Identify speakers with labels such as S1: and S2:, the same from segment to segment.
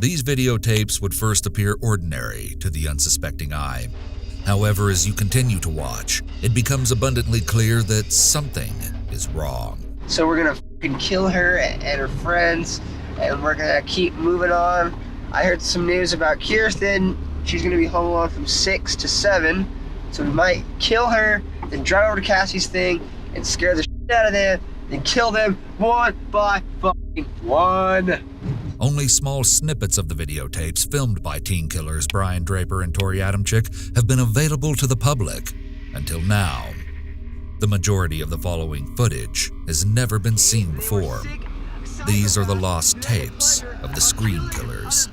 S1: These videotapes would first appear ordinary to the unsuspecting eye. However, as you continue to watch, it becomes abundantly clear that something is wrong.
S2: So we're gonna fucking kill her and her friends, and we're gonna keep moving on. I heard some news about Kirsten. She's gonna be home alone from 6 to 7. So we might kill her, then drive over to Cassie's thing and scare the shit out of them, then kill them one by fucking one.
S1: Only small snippets of the videotapes filmed by teen killers Brian Draper and Tori Adamczyk have been available to the public until now. The majority of the following footage has never been seen before. These are the lost tapes of the Scream Killers.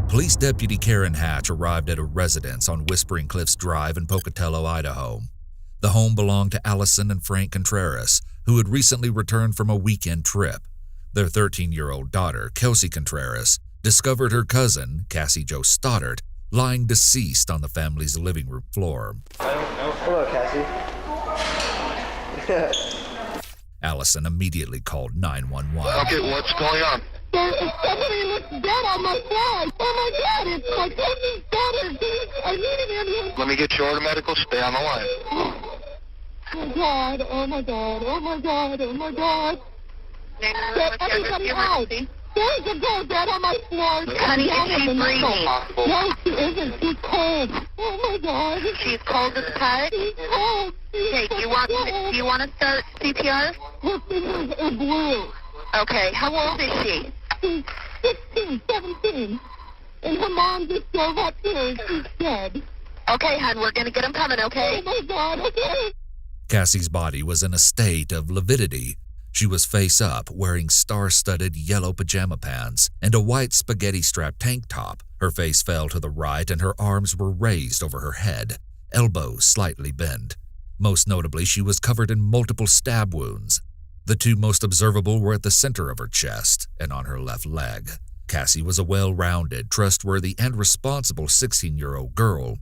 S1: Police Deputy Karen Hatch arrived at a residence on Whispering Cliffs Drive in Pocatello, Idaho. The home belonged to Allison and Frank Contreras, who had recently returned from a weekend trip. Their 13-year-old daughter, Kelsey Contreras, discovered her cousin, Cassie Jo Stoddard, lying deceased on the family's living room floor.
S2: Hello, Cassie.
S3: Allison immediately called 911.
S4: Okay, what's going on?
S5: Somebody looks dead on my side. Oh my God, it's my cousin's daughter. I need an ambulance.
S4: Let me get you order medical. Stay on the line.
S5: Oh God, oh my God, oh my God, oh my God. Get everybody out. There's a girl dead on my floor.
S6: Honey, is she breathing?
S5: No, she isn't. She's cold. Oh my God.
S6: She's cold as cut?
S5: She's cold.
S6: Okay, do you want to start CPR?
S5: Her fingers are blue.
S6: Okay, how old is she?
S5: She's 16, 17. And her mom just drove up here. She's dead.
S6: Okay, hon, we're going to get them coming, okay?
S5: Oh my God, okay.
S1: Cassie's body was in a state of lividity. She was face up, wearing star-studded yellow pajama pants and a white spaghetti-strap tank top. Her face fell to the right and her arms were raised over her head, elbows slightly bent. Most notably, she was covered in multiple stab wounds. The two most observable were at the center of her chest and on her left leg. Cassie was a well-rounded, trustworthy, and responsible 16-year-old girl.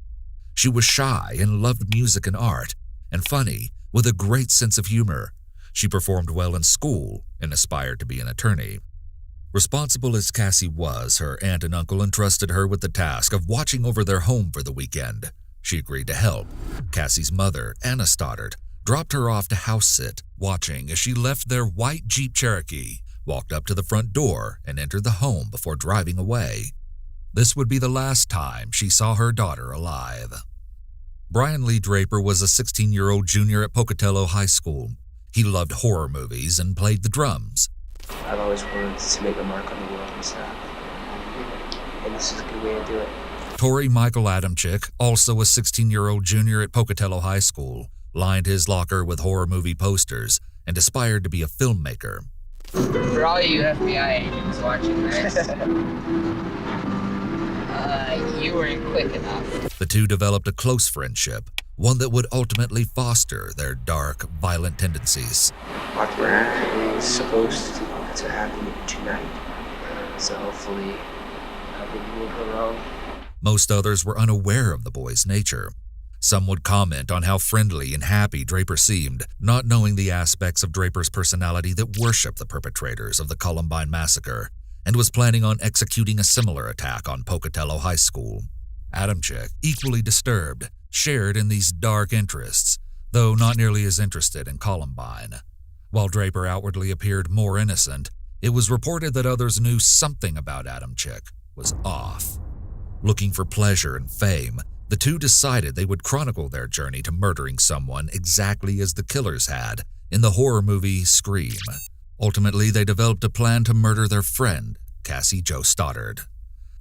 S1: She was shy and loved music and art, and funny, with a great sense of humor. She performed well in school and aspired to be an attorney. Responsible as Cassie was, her aunt and uncle entrusted her with the task of watching over their home for the weekend. She agreed to help. Cassie's mother, Anna Stoddard, dropped her off to house sit, watching as she left their white Jeep Cherokee, walked up to the front door, and entered the home before driving away. This would be the last time she saw her daughter alive. Brian Lee Draper was a 16-year-old junior at Pocatello High School. He loved horror movies and played the drums.
S7: I've always wanted to make a mark on the world and stuff. And this is a good way to do it.
S1: Tori Michael Adamczyk, also a 16-year-old junior at Pocatello High School, lined his locker with horror movie posters and aspired to be a filmmaker.
S2: For all you FBI agents watching this, you weren't quick enough.
S1: The two developed a close friendship, one that would ultimately foster their dark, violent tendencies.
S7: What we're supposed to happen tonight. So hopefully nothing will go wrong.
S1: Most others were unaware of the boy's nature. Some would comment on how friendly and happy Draper seemed, not knowing the aspects of Draper's personality that worshiped the perpetrators of the Columbine massacre, and was planning on executing a similar attack on Pocatello High School. Adamczyk, equally disturbed, shared in these dark interests, though not nearly as interested in Columbine. While Draper outwardly appeared more innocent, it was reported that others knew something about Adamczyk was off. Looking for pleasure and fame, the two decided they would chronicle their journey to murdering someone exactly as the killers had in the horror movie Scream. Ultimately, they developed a plan to murder their friend, Cassie Jo Stoddard.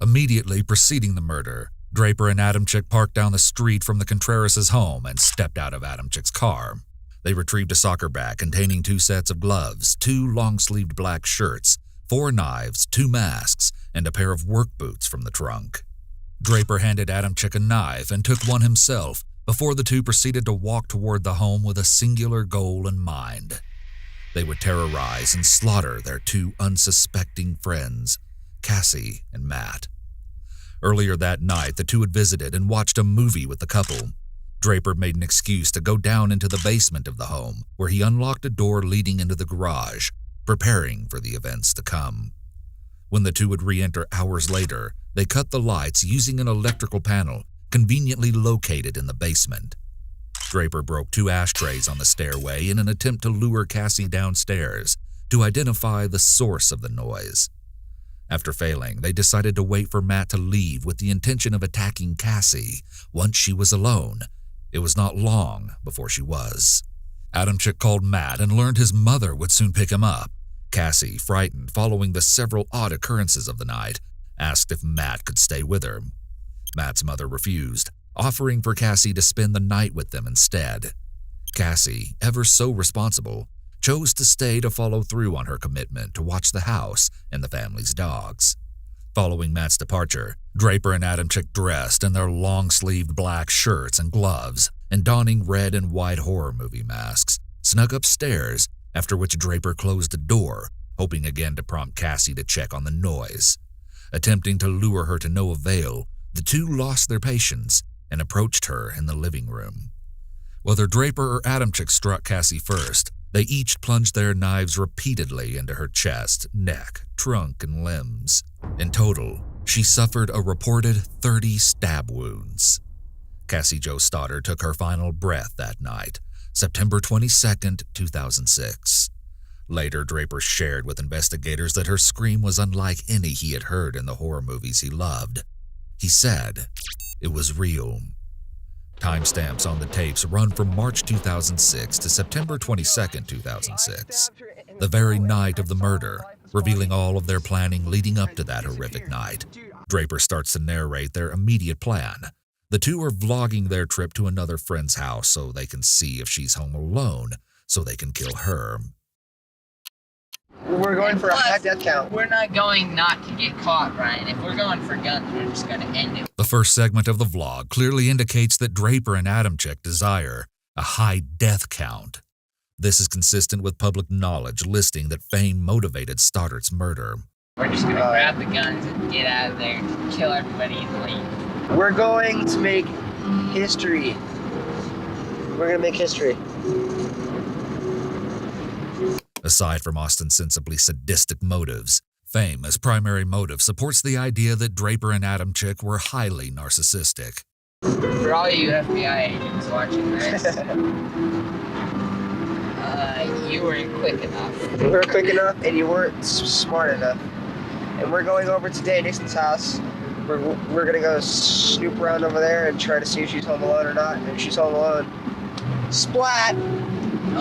S1: Immediately preceding the murder, Draper and Adamczyk parked down the street from the Contreras' home and stepped out of Adamczyk's car. They retrieved a soccer bag containing 2 sets of gloves, 2 long-sleeved black shirts, 4 knives, 2 masks, and a pair of work boots from the trunk. Draper handed Adamczyk a knife and took one himself before the two proceeded to walk toward the home with a singular goal in mind. They would terrorize and slaughter their 2 unsuspecting friends, Cassie and Matt. Earlier that night, the two had visited and watched a movie with the couple. Draper made an excuse to go down into the basement of the home, where he unlocked a door leading into the garage, preparing for the events to come. When the two would re-enter hours later, they cut the lights using an electrical panel conveniently located in the basement. Draper broke 2 ashtrays on the stairway in an attempt to lure Cassie downstairs to identify the source of the noise. After failing, they decided to wait for Matt to leave with the intention of attacking Cassie once she was alone. It was not long before she was. Adamczyk called Matt and learned his mother would soon pick him up. Cassie, frightened following the several odd occurrences of the night, asked if Matt could stay with her. Matt's mother refused, offering for Cassie to spend the night with them instead. Cassie, ever so responsible, chose to stay to follow through on her commitment to watch the house and the family's dogs. Following Matt's departure, Draper and Adamczyk dressed in their long-sleeved black shirts and gloves and donning red and white horror movie masks, snuck upstairs, after which Draper closed the door, hoping again to prompt Cassie to check on the noise. Attempting to lure her to no avail, the two lost their patience and approached her in the living room. Whether Draper or Adamczyk struck Cassie first, they each plunged their knives repeatedly into her chest, neck, trunk, and limbs. In total, she suffered a reported 30 stab wounds. Cassie Jo Stoddard took her final breath that night, September 22, 2006. Later, Draper shared with investigators that her scream was unlike any he had heard in the horror movies he loved. He said it was real. Timestamps on the tapes run from March 2006 to September 22, 2006, the very night of the murder, revealing all of their planning leading up to that horrific night. Draper starts to narrate their immediate plan. The two are vlogging their trip to another friend's house so they can see if she's home alone, so they can kill her.
S2: We're going for a high death count.
S7: We're not going not to get caught, Ryan. If we're going for guns, we're just going to end it.
S1: The first segment of the vlog clearly indicates that Draper and Adamczyk desire a high death count. This is consistent with public knowledge listing that fame motivated Stoddard's murder.
S7: We're just going to grab the guns and get out of there and kill everybody and leave.
S2: We're going to make history. We're going to make history.
S1: Aside from ostensibly sadistic motives, fame as primary motive supports the idea that Draper and Adamczyk were highly narcissistic.
S7: For all you FBI agents watching this, you weren't quick enough.
S2: We were quick enough and you weren't smart enough. And we're going over to Nixon's house. We're going to go snoop around over there and try to see if she's home alone or not. And if she's home alone, splat!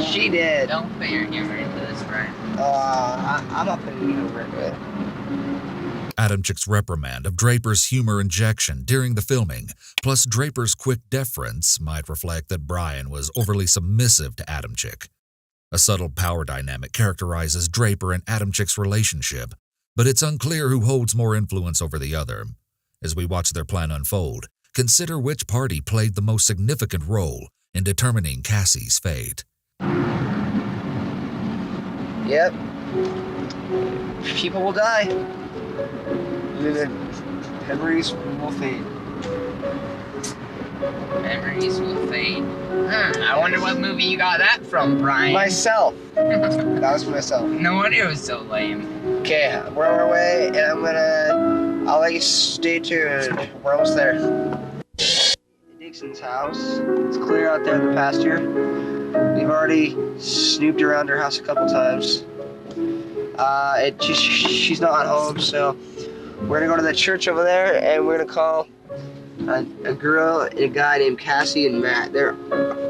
S2: She did.
S7: Don't put your humor into this, Brian.
S2: I'm not putting humor into it.
S1: Adamczyk's reprimand of Draper's humor injection during the filming, plus Draper's quick deference, might reflect that Brian was overly submissive to Adamczyk. A subtle power dynamic characterizes Draper and Adamczyk's relationship, but it's unclear who holds more influence over the other. As we watch their plan unfold, consider which party played the most significant role in determining Cassie's fate.
S2: Yep. People will die. Memories will fade.
S7: Memories will fade. I wonder what movie you got that from, Brian.
S2: Myself. That was for myself.
S7: No wonder it was so lame.
S2: Okay, we're on our way, and I'll let you stay tuned. We're almost there. Dixon's house. It's clear out there in the pasture. We've already snooped around her house a couple times. She's not at home, so we're gonna go to the church over there, and we're gonna call a girl and a guy named Cassie and Matt. They're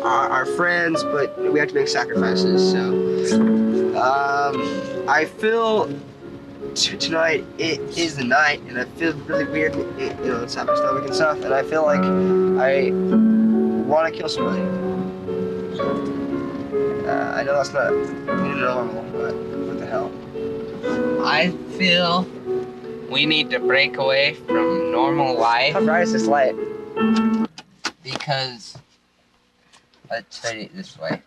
S2: our friends, but we have to make sacrifices. So I feel tonight it is the night, and I feel really weird. It's having stomach and stuff, and I feel like I want to kill somebody. I know that's not normal, but what the hell?
S7: I feel we need to break away from normal life.
S2: How bright is this light?
S7: Because, let's put it this way.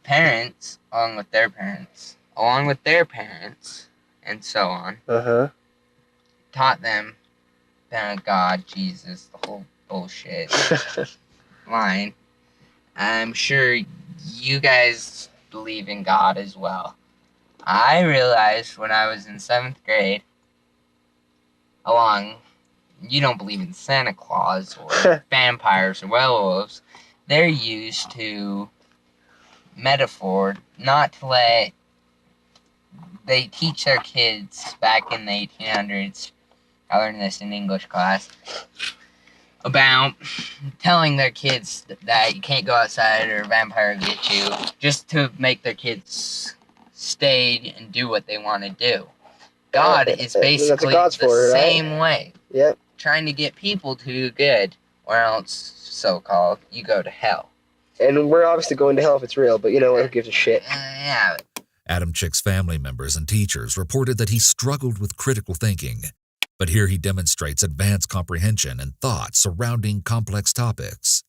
S7: Parents, along with their parents, and so on, taught them God, Jesus, the whole bullshit line. I'm sure you guys believe in God as well.
S8: I realized when I was in 7th grade, you don't believe in Santa Claus or vampires or werewolves. They're used to metaphor not to let. They teach their kids back in the 1800s. I learned this in English class. About telling their kids that you can't go outside or a vampire will get you, just to make their kids stay and do what they want to do. God is basically the same way.
S2: Yep.
S8: Trying to get people to do good, or else, so-called, you go to hell.
S2: And we're obviously going to hell if it's real, but you know what? Who gives a shit?
S8: Yeah.
S1: Adamchik's family members and teachers reported that he struggled with critical thinking, but here he demonstrates advanced comprehension and thought surrounding complex topics.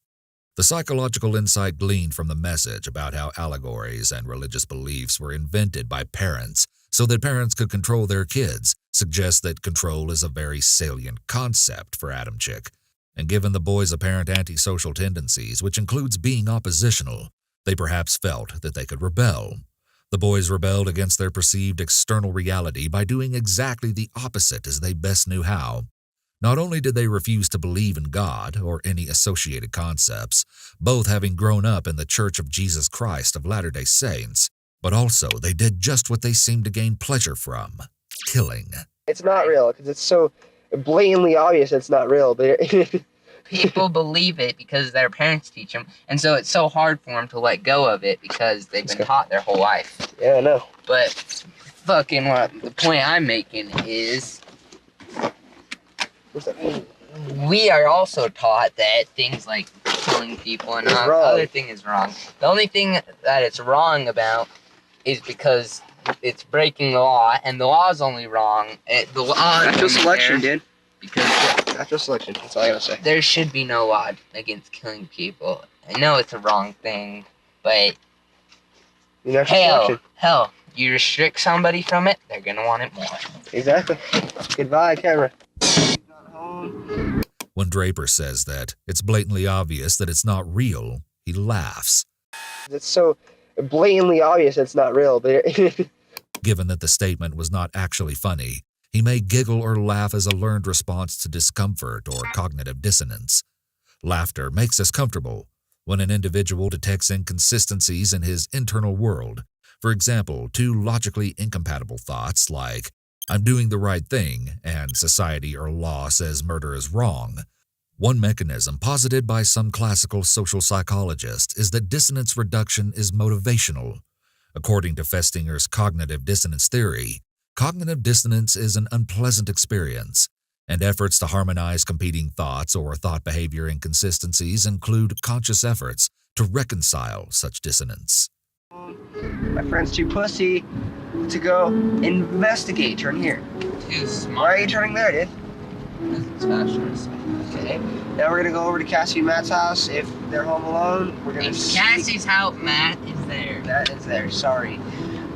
S1: The psychological insight gleaned from the message about how allegories and religious beliefs were invented by parents so that parents could control their kids suggests that control is a very salient concept for Adamchik. And given the boys' apparent antisocial tendencies, which includes being oppositional, they perhaps felt that they could rebel. The boys rebelled against their perceived external reality by doing exactly the opposite as they best knew how. Not only did they refuse to believe in God or any associated concepts, both having grown up in the Church of Jesus Christ of Latter-day Saints, but also they did just what they seemed to gain pleasure from: killing.
S2: It's not real because it's so blatantly obvious it's not real. But
S8: people believe it because their parents teach them, and so it's so hard for them to let go of it because they've been taught their whole life.
S2: Yeah, I know.
S8: But fucking what the point I'm making is,
S2: What's that mean?
S8: we are also taught that things like killing people and other thing is wrong. The only thing that it's wrong about is because it's breaking the law, and the law is only wrong. The law
S2: Natural selection, dude.
S8: Because
S2: Natural selection. That's all I gotta say.
S8: there should be no law against killing people. I know it's a wrong thing, but hell, you restrict somebody from it, they're gonna want it more.
S2: Exactly. Goodbye, camera.
S1: When Draper says that it's blatantly obvious that it's not real, he laughs.
S2: It's so blatantly obvious it's not real, but
S1: Given that the statement was not actually funny, he may giggle or laugh as a learned response to discomfort or cognitive dissonance. Laughter makes us comfortable when an individual detects inconsistencies in his internal world. For example, two logically incompatible thoughts like, "I'm doing the right thing," and "society or law says murder is wrong." One mechanism posited by some classical social psychologists is that dissonance reduction is motivational. According to Festinger's cognitive dissonance theory, cognitive dissonance is an unpleasant experience, and efforts to harmonize competing thoughts or thought behavior inconsistencies include conscious efforts to reconcile such dissonance.
S2: my friend's too pussy to go investigate. Turn here.
S8: Too smart.
S2: Why are you turning there, dude?
S8: It's fashionable.
S2: Okay. Now we're gonna go over to Cassie and Matt's house. If they're home alone, we're gonna
S8: If
S2: see.
S8: Cassie's house, Matt is there.
S2: That is there. Sorry.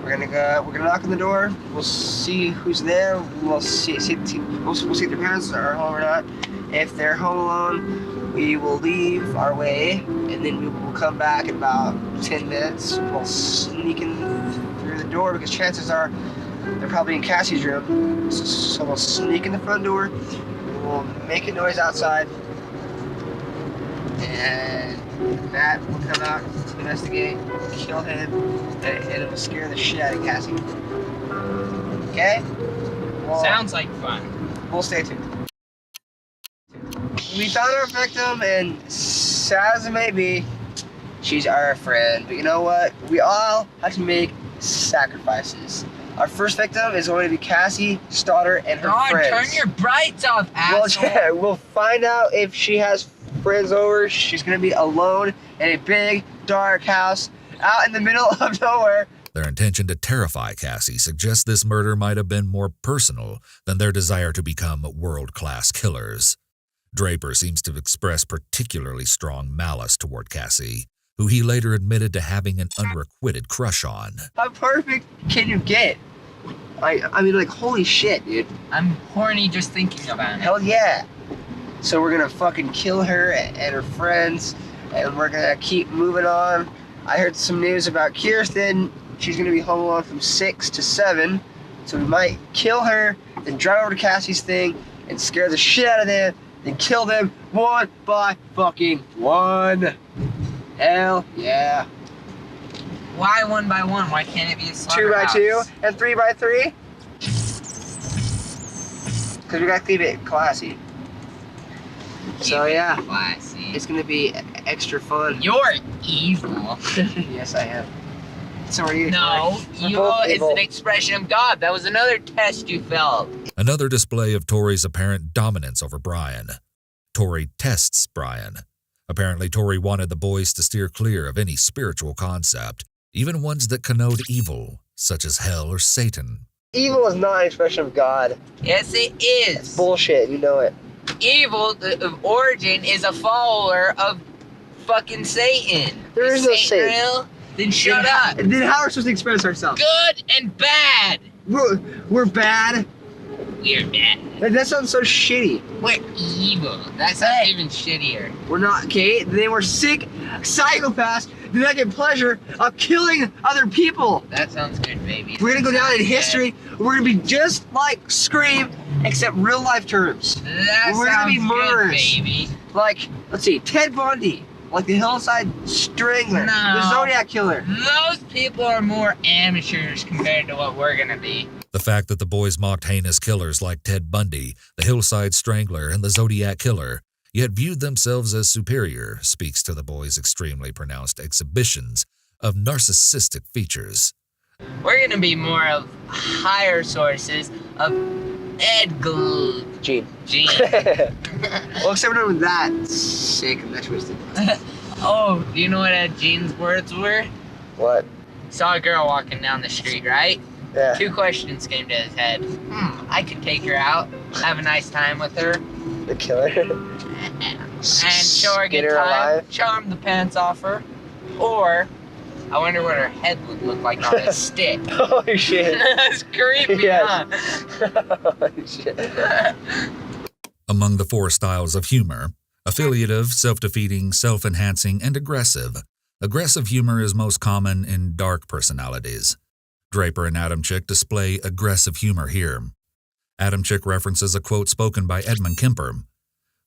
S2: We're gonna knock on the door. We'll see who's there. We'll see if their parents are home or not. If they're home alone, we will leave our way, and then we will come back in about 10 minutes. We'll sneak in through the door because chances are they're probably in Cassie's room. So we'll sneak in the front door. We'll make a noise outside, and Matt will come out to investigate, kill him, and it will scare the shit out of Cassie. Okay? Well,
S8: Sounds like fun.
S2: we'll stay tuned. We found our victim, and sad as it may be, she's our friend. But you know what? We all have to make sacrifices. Our first victim is going to be Cassie Stoddard and her friends.
S8: Turn your brights off,
S2: Well,
S8: asshole.
S2: yeah, we'll find out if she has friends over. She's gonna be alone in a big, dark house out in the middle of nowhere.
S1: Their intention to terrify Cassie suggests this murder might have been more personal than their desire to become world-class killers. Draper seems to express particularly strong malice toward Cassie, who he later admitted to having an unrequited crush on.
S2: How perfect can you get? I mean, like, holy shit, dude.
S8: I'm horny just thinking about it.
S2: Hell yeah. So we're gonna fucking kill her and her friends, and we're gonna keep moving on. I heard some news about Kirsten. she's gonna be home alone from 6 to 7. So we might kill her, then drive over to Cassie's thing and scare the shit out of them, then kill them one by fucking one. Hell yeah.
S8: Why one by one? Why can't it be a
S2: 2 by 2
S8: slaughterhouse?
S2: and 3 by 3. Because we gotta keep it classy. So yeah,
S8: Classy.
S2: it's gonna be extra fun.
S8: You're evil.
S2: Yes, I am. So are you.
S8: No,
S2: We're
S8: evil
S2: both
S8: is
S2: evil.
S8: an expression of God. That was another test you failed.
S1: Another display of Tori's apparent dominance over Brian. Tori tests Brian. Apparently, Tori wanted the boys to steer clear of any spiritual concept, even ones that connote evil, such as hell or Satan.
S2: Evil is not an expression of God.
S8: Yes, it is.
S2: It's bullshit, you know it.
S8: Evil of origin is a follower of fucking Satan.
S2: There is no Satan.
S8: Real? Then shut up.
S2: Then how are we supposed to express ourselves?
S8: Good and bad.
S2: We're bad?
S8: We're bad.
S2: That sounds so shitty.
S8: We're evil. That sounds even shittier.
S2: We're not, okay? They were sick psychopaths that get pleasure of killing other people.
S8: That sounds good, baby.
S2: We're gonna go down in
S8: Sounds
S2: history. We're gonna be just like Scream, except real life terms.
S8: good. That
S2: We're gonna be
S8: sounds
S2: murderers.
S8: good, baby.
S2: Like, let's see, Ted Bundy, like the Hillside Strangler,
S8: No.
S2: the Zodiac Killer.
S8: Those people are more amateurs compared to what we're gonna be.
S1: The fact that the boys mocked heinous killers like Ted Bundy, the Hillside Strangler, and the Zodiac Killer, yet viewed themselves as superior, speaks to the boys' extremely pronounced exhibitions of narcissistic features.
S8: We're gonna be more of higher sources of
S2: Gene.
S8: Gene.
S2: Well, except we're with that sick and that twisted.
S8: Oh, do you know what Gene's words were?
S2: What?
S8: Saw a girl walking down the street, right?
S2: Yeah.
S8: 2 questions came to his head. I could take her out, have a nice time with her,
S2: The killer.
S8: and show her a
S2: Get
S8: good
S2: her
S8: time,
S2: alive?
S8: charm the pants off her, or I wonder what her head would look like on a stick.
S2: Holy shit.
S8: That's creepy,
S2: Yes.
S8: huh?
S2: Holy shit.
S1: Among the 4 styles of humor, affiliative, self-defeating, self-enhancing, and aggressive, aggressive humor is most common in dark personalities. Draper and Adamczyk display aggressive humor here. Adamczyk references a quote spoken by Edmund Kemper.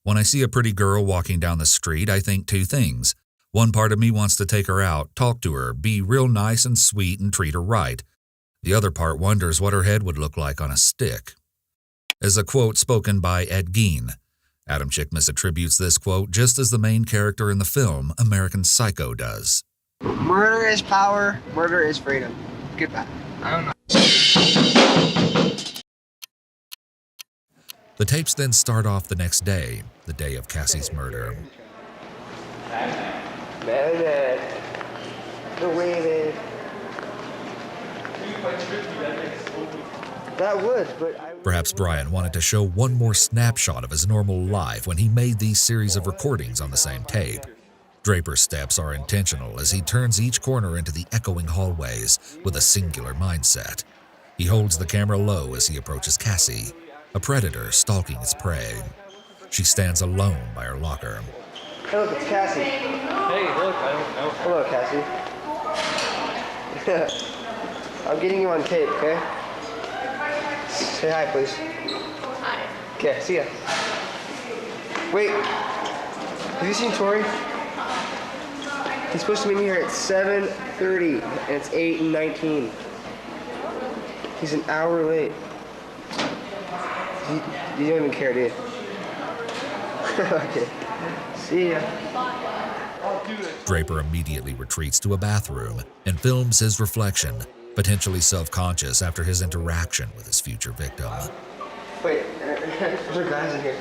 S1: "When I see a pretty girl walking down the street, I think 2 things. One part of me wants to take her out, talk to her, be real nice and sweet and treat her right. The other part wonders what her head would look like on a stick." As a quote spoken by Ed Gein, Adamczyk misattributes this quote just as the main character in the film American Psycho does.
S2: Murder is power, murder is freedom. Goodbye.
S8: I don't know.
S1: The tapes then start off the next day, the day of Cassie's murder.
S2: Man. The way, man. That would, but I...
S1: Perhaps Brian wanted to show one more snapshot of his normal life when he made these series of recordings on the same tape. Draper's steps are intentional as he turns each corner into the echoing hallways with a singular mindset. He holds the camera low as he approaches Cassie, a predator stalking its prey. She stands alone by her locker.
S2: Hey, look, it's Cassie.
S9: Hey, look, I don't know.
S2: Hello, Cassie. I'm getting you on tape, okay? Say hi, please. Hi. Okay, see ya. Wait, have you seen Tori? He's supposed to meet me here at 7:30, and it's 8:19. He's an hour late. You don't even care, do you? Okay. See ya.
S1: Draper immediately retreats to a bathroom and films his reflection, potentially self-conscious after his interaction with his future victim.
S2: Wait, there are guys in here.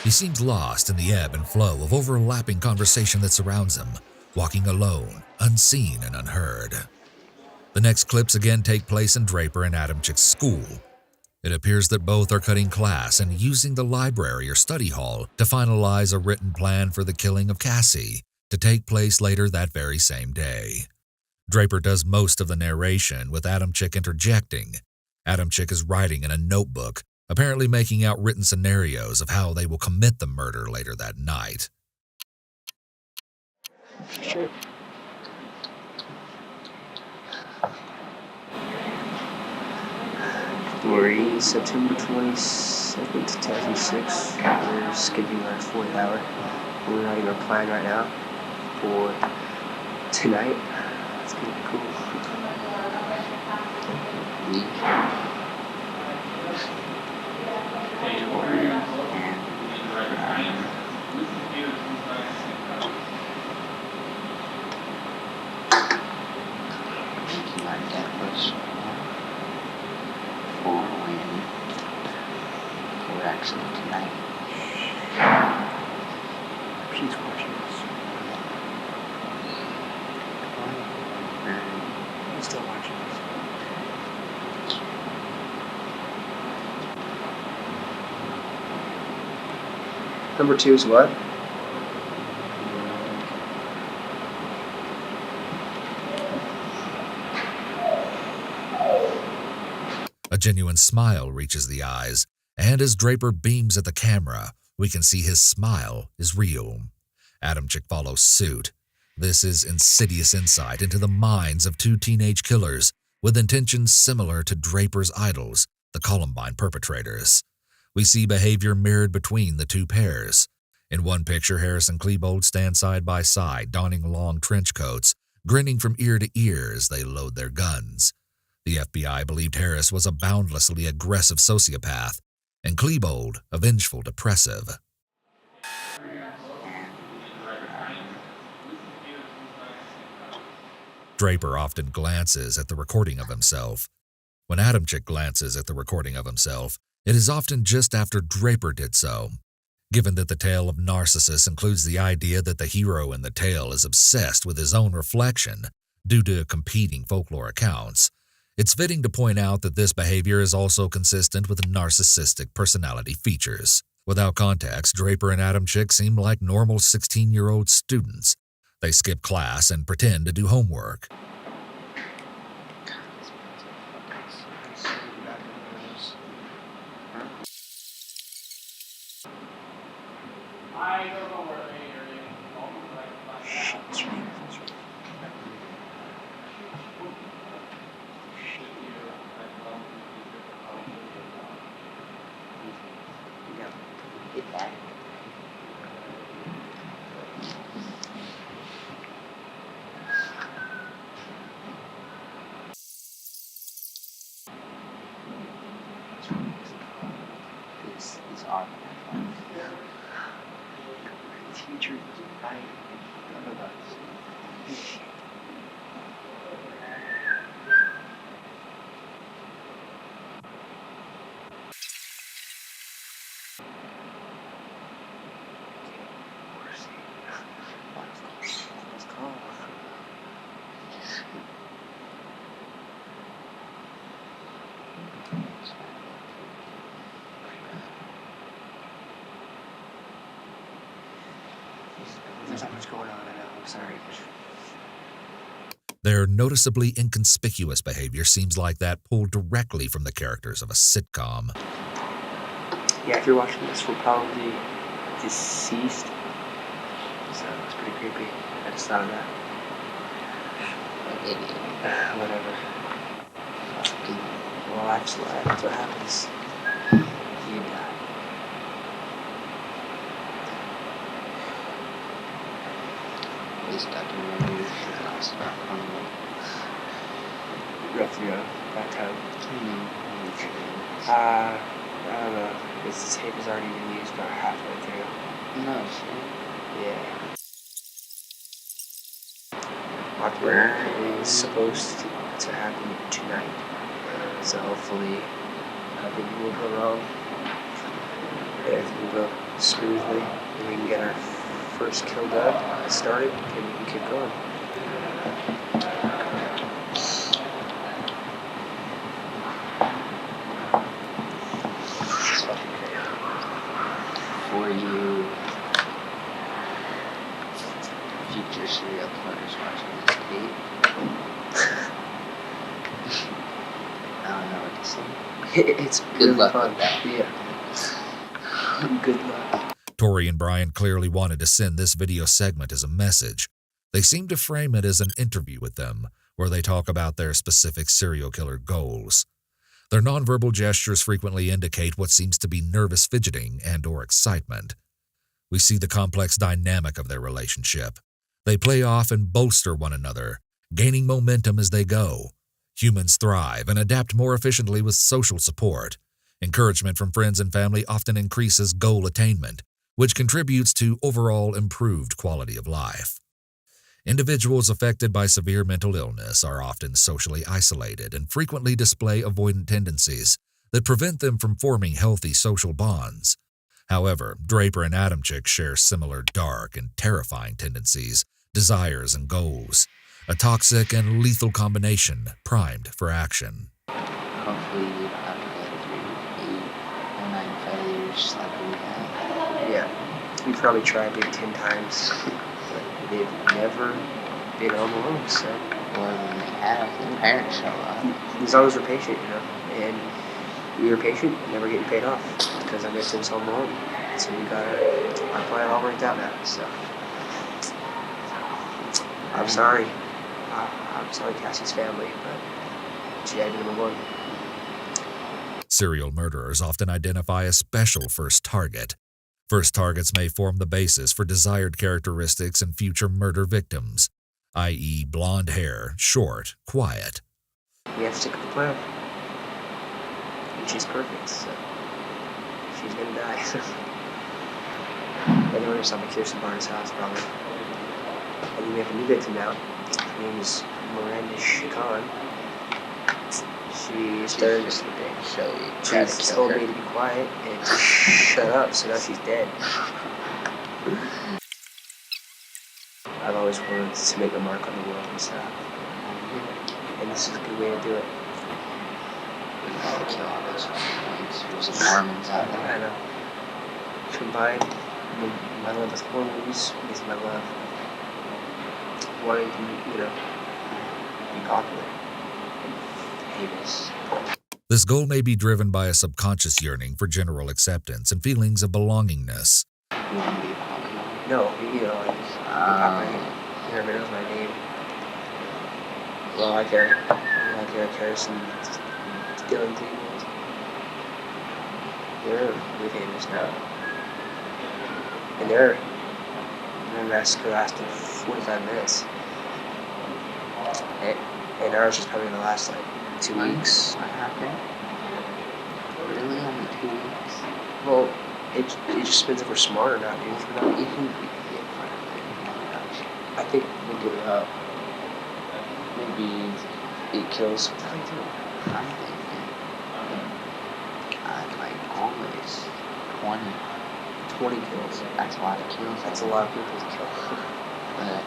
S1: He seems lost in the ebb and flow of overlapping conversation that surrounds him, walking alone, unseen and unheard. The next clips again take place in Draper and Adamczyk's school. It appears that both are cutting class and using the library or study hall to finalize a written plan for the killing of Cassie, to take place later that very same day. Draper does most of the narration with Adamczyk interjecting. Adamczyk is writing in a notebook, apparently making out written scenarios of how they will commit the murder later that night.
S7: Sure. We're September 22nd, 2006. We're skipping our 4th hour. We're writing our plan right now for tonight. It's gonna be cool.
S8: Actually, tonight.
S7: She's watching us. She's still watching us. Number 2 is what?
S1: A genuine smile reaches the eyes, and as Draper beams at the camera, we can see his smile is real. Adamczyk follows suit. This is insidious insight into the minds of 2 teenage killers with intentions similar to Draper's idols, the Columbine perpetrators. We see behavior mirrored between the 2 pairs. In one picture, Harris and Klebold stand side by side, donning long trench coats, grinning from ear to ear as they load their guns. The FBI believed Harris was a boundlessly aggressive sociopath, and Klebold a vengeful depressive. Draper often glances at the recording of himself. When Adamczyk glances at the recording of himself, it is often just after Draper did so. Given that the tale of Narcissus includes the idea that the hero in the tale is obsessed with his own reflection due to competing folklore accounts, it's fitting to point out that this behavior is also consistent with narcissistic personality features. Without context, Draper and Adamczyk seem like normal 16-year-old students. They skip class and pretend to do homework.
S7: These are teachers right none of us. Let's go. There's not much going on, I know. I'm sorry.
S1: Their noticeably inconspicuous behavior seems like that pulled directly from the characters of a sitcom.
S7: Yeah, if you're watching this, we're probably deceased. So it's pretty creepy. I just thought of that. Whatever. Well, actually, that's what happens. You die.
S8: This documentary is about criminal.
S7: Rough, that time. I don't know. This tape has already been used about halfway through.
S8: No shit.
S7: Yeah. Where is supposed to happen tonight. So hopefully nothing will go wrong. Everything will go smoothly and we can get our first kill done, started, and we can keep going.
S8: For you, if you
S7: It's
S8: Good
S7: really
S8: luck
S7: fun.
S8: with that.
S7: Yeah. Good luck.
S1: Tori and Brian clearly wanted to send this video segment as a message. They seem to frame it as an interview with them, where they talk about their specific serial killer goals. Their nonverbal gestures frequently indicate what seems to be nervous fidgeting and/or excitement. We see the complex dynamic of their relationship. They play off and bolster one another, gaining momentum as they go. Humans thrive and adapt more efficiently with social support. Encouragement from friends and family often increases goal attainment, which contributes to overall improved quality of life. Individuals affected by severe mental illness are often socially isolated and frequently display avoidant tendencies that prevent them from forming healthy social bonds. However, Draper and Adamczyk share similar dark and terrifying tendencies, desires, and goals, a toxic and lethal combination primed for action.
S8: Hopefully you don't have to go through 8 or 9 failures like we have.
S7: Yeah. We probably tried maybe 10 times, but they've never been on the loan, so.
S8: Or when they have, the parents show up.
S7: As long as we're patient, you know, and we were patient, never getting paid off, because I missed his home loan. So we got our plan all worked out now, so. I'm sorry. I'm sorry, Cassie's family, but she had to be number one.
S1: Serial murderers often identify a special first target. First targets may form the basis for desired characteristics in future murder victims, i.e. blonde hair, short, quiet.
S7: We have to stick with the plan. And she's perfect, so she's gonna die. Anyone who saw me Kirsten Barnes' house, probably. And then we have a new victim now. Her name is Miranda Chacon. She started
S8: just a big showy. Tried to
S7: She
S8: kill
S7: told
S8: her.
S7: me to be quiet and to shut up, so now she's dead. I've always wanted to make a mark on the world and stuff. And this is a good way to do it.
S8: We gotta kill all those fucking There's some Mormons out
S7: I
S8: there.
S7: know. Combine my love with horror movies with my love wanting to, you know, be popular and famous.
S1: This goal may be driven by a subconscious yearning for general acceptance and feelings of belongingness.
S8: You wanna be popular?
S7: No, you know, like, everybody knows my name. Like Eric Harrison, Dylan Cleveland. They're really famous now. And their massacre lasted 45 minutes. And ours is probably gonna last like 2 weeks.
S8: What happened? Really? Only 2 weeks?
S7: Well, it just depends if we're smart or not, dude. If we're not,
S8: You think we could get fun of it?
S7: I think we'll get it up. Maybe 8 kills. What the hell are you doing?
S8: I'm thinking, like, always 20.
S7: 20 kills.
S8: That's a lot of kills.
S7: That's a lot of people to kill.
S8: But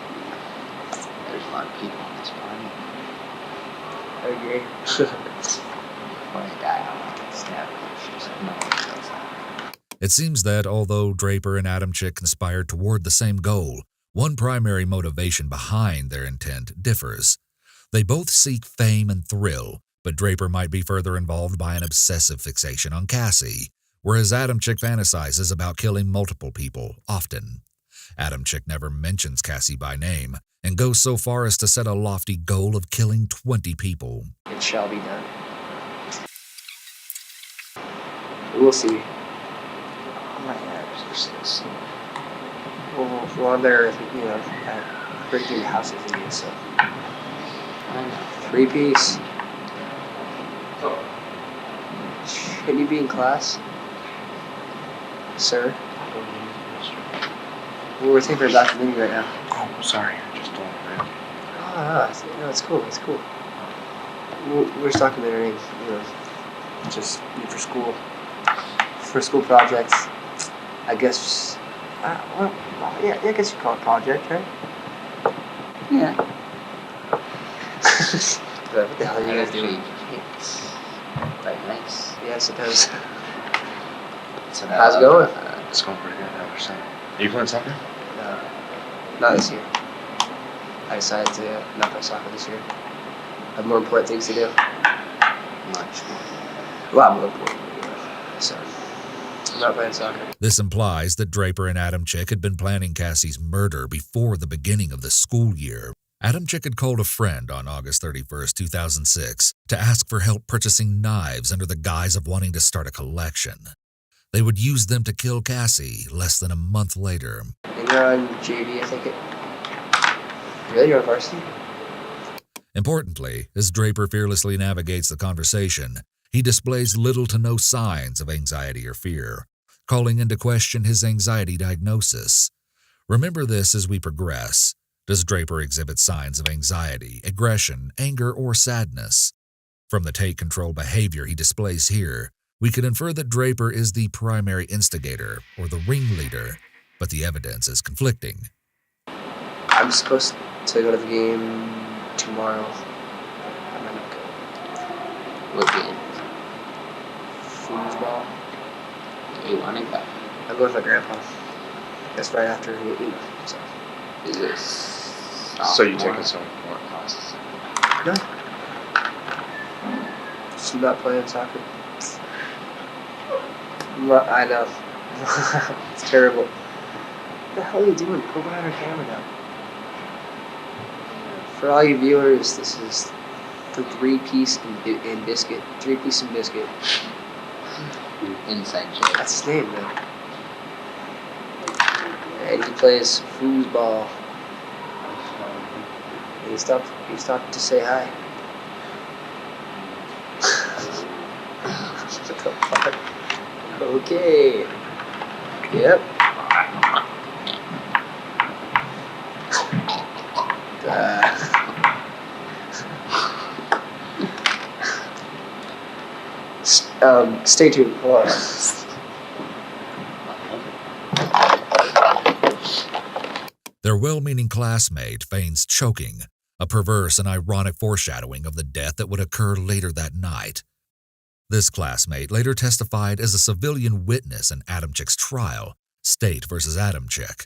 S8: there's a lot of people on this planet.
S7: I agree.
S8: Before they die, I want to stab them. It's just no one kills them.
S1: It seems that although Draper and Adamczyk conspired toward the same goal, one primary motivation behind their intent differs. They both seek fame and thrill, but Draper might be further involved by an obsessive fixation on Cassie, whereas Adamczyk fantasizes about killing multiple people, often. Adamczyk never mentions Cassie by name, and goes so far as to set a lofty goal of killing 20 people.
S7: It shall be done. We'll see.
S8: Oh my abs are so sore.
S7: Well, I'm there, you know, at breaking the houses in you, so.
S8: I know.
S7: 3-piece. Shouldn't you be in class? Sir? Well, we're taking a documentary right now.
S9: Oh, I'm sorry. I just don't know.
S7: No, it's cool, it's cool. We're just documentary, you know, just for school. For school projects. I guess, well, yeah, I guess you call it project, right?
S8: Yeah.
S7: But what the hell are you guys doing?
S8: It's quite nice.
S7: Yeah, I suppose.
S8: So
S7: How's it going?
S9: It's going pretty good. Ever since. Are you playing soccer?
S7: No, not this year. I decided to not play soccer this year. I have more important things to do.
S8: Much more.
S7: Well, I'm looking. So, I'm not playing soccer.
S1: This implies that Draper and Adamczyk had been planning Cassie's murder before the beginning of the school year. Adamczyk had called a friend on August 31st, 2006, to ask for help purchasing knives under the guise of wanting to start a collection. They would use them to kill Cassie less than a month later.
S7: And you're on JV, I think it. Really? You're on varsity?
S1: Importantly, as Draper fearlessly navigates the conversation, he displays little to no signs of anxiety or fear, calling into question his anxiety diagnosis. Remember this as we progress. Does Draper exhibit signs of anxiety, aggression, anger, or sadness? From the take-control behavior he displays here, we could infer that Draper is the primary instigator or the ringleader, but the evidence is conflicting.
S7: I'm supposed to go to the game tomorrow. I might not go.
S8: What game?
S7: Foosball.
S8: You want to go?
S7: I'm going with my grandpa. That's right after we eat. So.
S8: Is this
S9: So you taking some more classes?
S7: No. Just not playing soccer. I know. It's terrible. What the hell are you doing? Go behind our camera now. For all you viewers, this is the three-piece and biscuit. Three-piece and biscuit.
S8: inside joke?
S7: That's his name, man. And he plays foosball. And he stopped to say hi. What the fuck? Okay. Yep. Stay tuned. Hold on.
S1: Their well-meaning classmate feigns choking, a perverse and ironic foreshadowing of the death that would occur later that night. This classmate later testified as a civilian witness in Adamczyk's trial, State versus Adamczyk.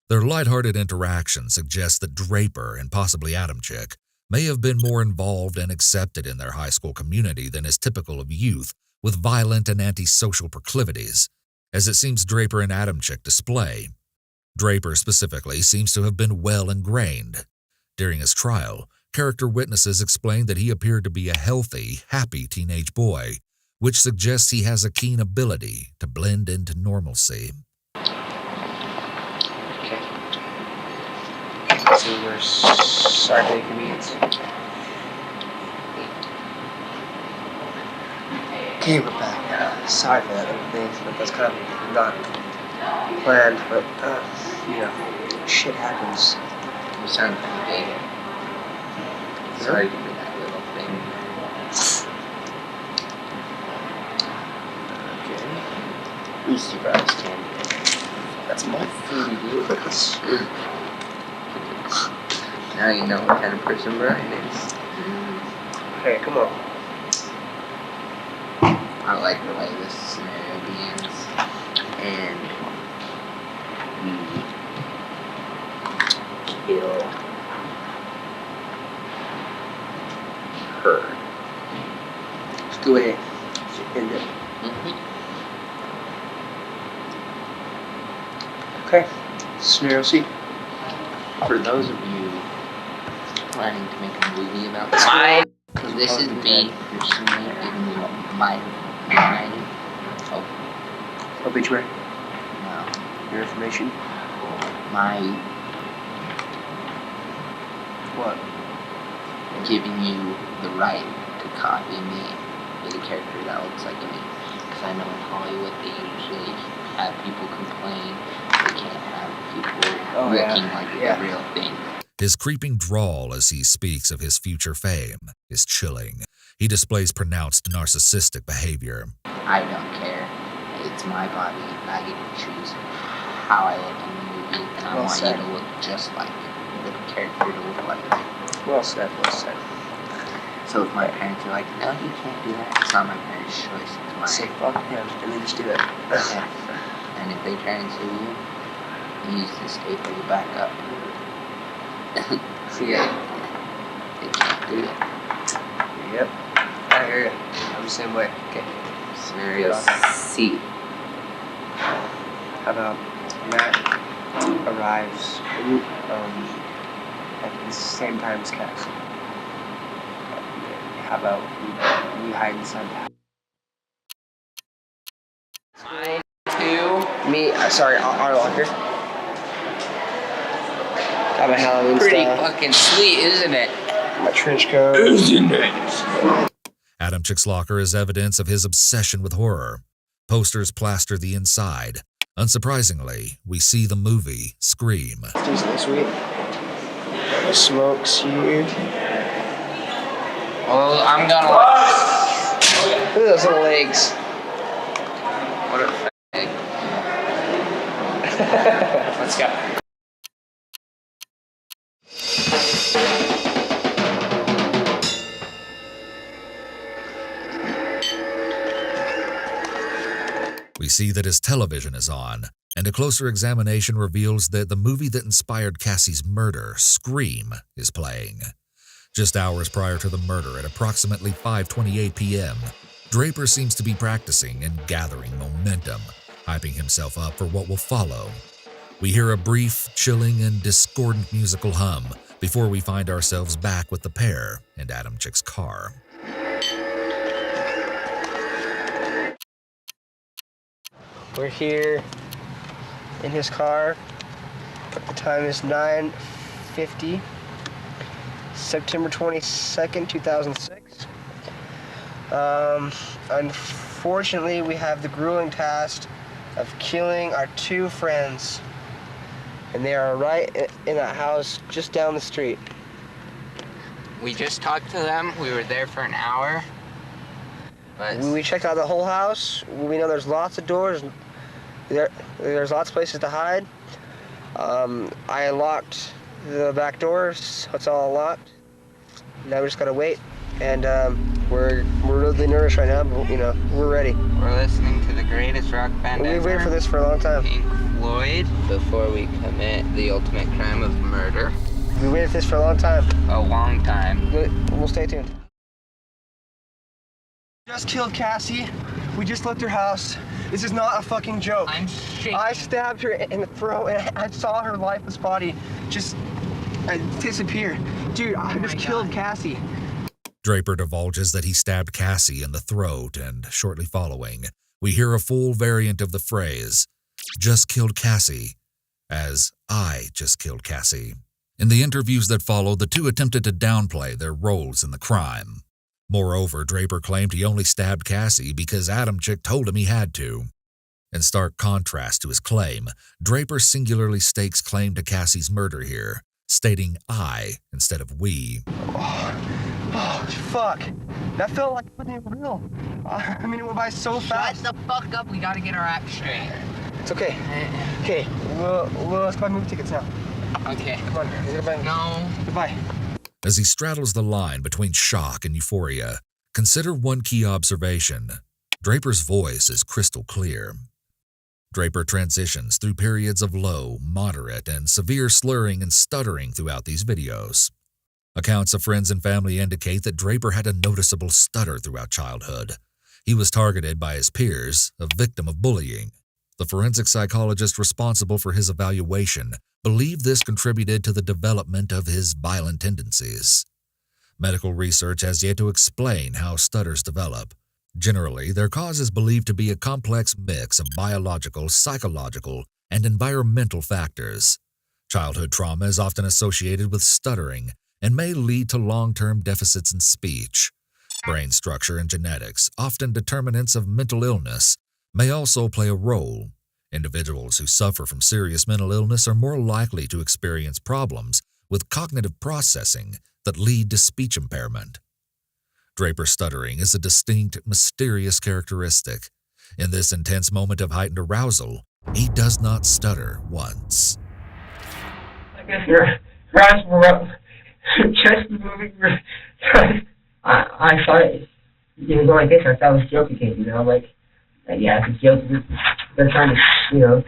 S1: Their lighthearted interaction suggests that Draper and possibly Adamczyk may have been more involved and accepted in their high school community than is typical of youth with violent and antisocial proclivities, as it seems Draper and Adamczyk display. Draper specifically seems to have been well ingrained. During his trial, character witnesses explained that he appeared to be a healthy, happy teenage boy, which suggests he has a keen ability to blend into normalcy.
S7: Okay. So we're sorry for the inconvenience. Okay, we're back. Sorry for that other thing, but that's kind of not planned, but, you know, shit happens.
S8: You sound pretty big. Sorry for that little thing.
S7: Okay.
S8: I'm surprised, Candy.
S7: That's my foodie, dude.
S8: Now you know what kind of person Brian is.
S7: Hey, come on.
S8: I like the way this scenario begins. And we kill her.
S7: Let's go ahead. End it. Okay. Scenario C.
S8: For those of you planning to make a movie about this, because this is me personally giving you my mind.
S7: Obituary.
S8: No.
S7: Your information.
S8: My
S7: What?
S8: giving you the right to copy me with a character that looks like me. Because I know in Hollywood they usually have people complain they can't have people looking like the real thing.
S1: His creeping drawl as he speaks of his future fame is chilling. He displays pronounced narcissistic behavior.
S8: I don't care. It's my body. I get to choose how I look in the movie, and I want you to look just like the character to look like.
S7: Well said, well said.
S8: So if my parents are like, no, you can't do that, it's not my parents' choice, it's mine.
S7: Say fuck him, and then just do it.
S8: Yeah. And if they try and sue you, use the staple to back up.
S7: Yeah.
S8: They can't do it.
S7: Yep. I hear you. I'm the same way.
S8: Okay. Scenario C.
S7: How about Matt arrives at the same time as Cass? How about we hide inside the house?
S8: 2.
S7: Me, sorry, our locker. Got my Halloween
S8: Pretty
S7: stuff.
S8: fucking sweet, isn't it?
S7: My trench coat.
S8: Isn't it?
S1: Adamchik's locker is evidence of his obsession with horror. Posters plaster the inside. Unsurprisingly, we see the movie Scream.
S7: Decently sweet. Smokes you.
S8: Well, I'm gonna
S7: Look at those little legs.
S8: What a fag. Let's go.
S1: We see that his television is on, and a closer examination reveals that the movie that inspired Cassie's murder, Scream, is playing. Just hours prior to the murder at approximately 5:28 p.m., Draper seems to be practicing and gathering momentum, hyping himself up for what will follow. We hear a brief, chilling, and discordant musical hum before we find ourselves back with the pair in Adamchik's car.
S2: We're here in his car. The time is 9:50, September 22nd, 2006. Unfortunately, we have the grueling task of killing our two friends. And they are right in that house just down the street.
S8: We just talked to them. We were there for an hour. But
S2: We checked out the whole house. We know there's lots of doors. There's lots of places to hide. I locked the back doors, so it's all locked. Now we just gotta wait. And we're really nervous right now, but we're ready.
S8: we're listening to the greatest rock band
S2: We've
S8: ever,
S2: waited for this for a long time.
S8: Pink Floyd, before we commit the ultimate crime of murder.
S2: We waited for this for a long time.
S8: A long time.
S2: We'll stay tuned. Just killed Cassie. We just left her house. This is not a fucking joke.
S8: I'm shaking.
S2: I stabbed her in the throat and I saw her lifeless body just disappear. Dude, I just killed Cassie.
S1: Draper divulges that he stabbed Cassie in the throat, and shortly following, we hear a full variant of the phrase, "just killed Cassie," as "I just killed Cassie." In the interviews that followed, the two attempted to downplay their roles in the crime. Moreover, Draper claimed he only stabbed Cassie because Adamchik told him he had to. In stark contrast to his claim, Draper singularly stakes claim to Cassie's murder here, stating "I" instead of "we."
S2: Oh, fuck. That felt like it wasn't even real. I mean, it went by so fast.
S8: Shut the fuck up. We gotta get our act straight.
S2: It's okay. Okay, let's buy movie tickets now.
S8: Okay.
S2: Come on, we're gonna buy.
S8: No.
S2: Goodbye.
S1: As he straddles the line between shock and euphoria, consider one key observation. Draper's voice is crystal clear. Draper transitions through periods of low, moderate, and severe slurring and stuttering throughout these videos. Accounts of friends and family indicate that Draper had a noticeable stutter throughout childhood. He was targeted by his peers, a victim of bullying. The forensic psychologist responsible for his evaluation believed this contributed to the development of his violent tendencies. Medical research has yet to explain how stutters develop. Generally, their cause is believed to be a complex mix of biological, psychological, and environmental factors. Childhood trauma is often associated with stuttering and may lead to long-term deficits in speech. Brain structure and genetics, often determinants of mental illness, may also play a role. Individuals who suffer from serious mental illness are more likely to experience problems with cognitive processing that lead to speech impairment. Draper stuttering is a distinct, mysterious characteristic. In this intense moment of heightened arousal, he does not stutter once.
S10: I guess your eyes were up, chest moving. I thought it was like this. I thought it was joking, like, yeah, it's a joke. They're trying to,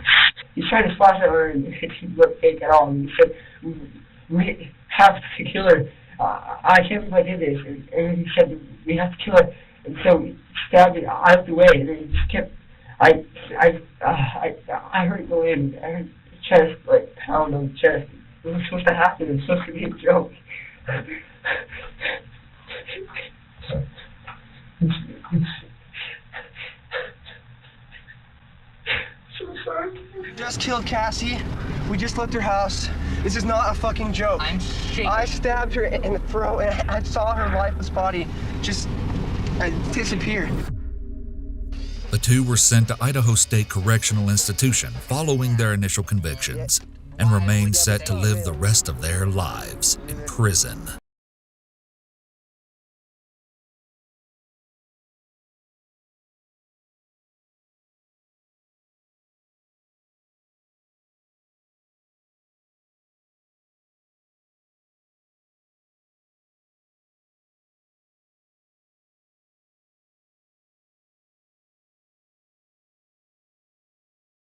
S10: he's trying to splash it or it look fake at all. And he said, we have to kill her. I can't believe I did this. And he said, we have to kill her. And so he stabbed me out of the way, and then he just kept. I heard it go in. I heard the chest, like, pound on the chest. It was supposed to happen. It was supposed to be a joke. So sorry.
S2: We just killed Cassie. We just left her house. This is not a fucking joke.
S8: I'm shaking.
S2: I stabbed her in the throat, and I saw her lifeless body just disappear.
S1: The two were sent to Idaho State Correctional Institution following their initial convictions and remain set to live the rest of their lives in prison.